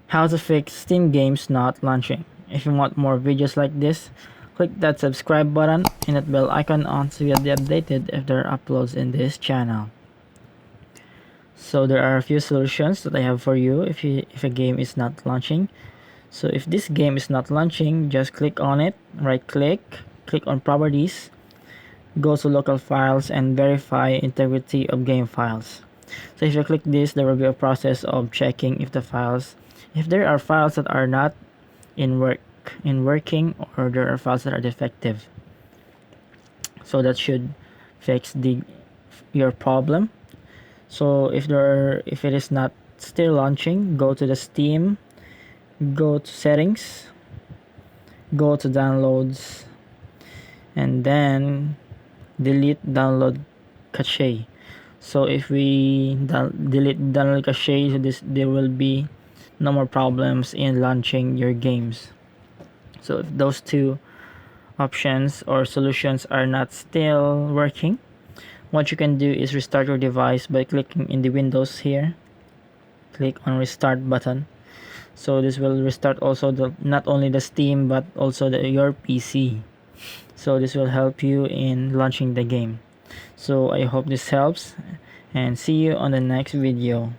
How to fix Steam games not launching. If you want more videos like this, click that subscribe button and that bell icon on so you'll be updated if there are uploads in this channel. So there are a few solutions that I have for you if a game is not launching. So if this game is not launching, just click on it, right click on properties, go to local files and verify integrity of game files. So if you click this, there will be a process of checking if there are files that are not in working, or there are files that are defective. So that should fix your problem. So if it is not still launching, go to the Steam, go to settings, go to downloads, and then delete download cache. So if we delete download cache, so there will be no more problems in launching your games. So if those two options or solutions are not still working, what you can do is restart your device by clicking in the Windows here. Click on restart button. So this will restart also not only the Steam but also your PC. So this will help you in launching the game. So I hope this helps and see you on the next video.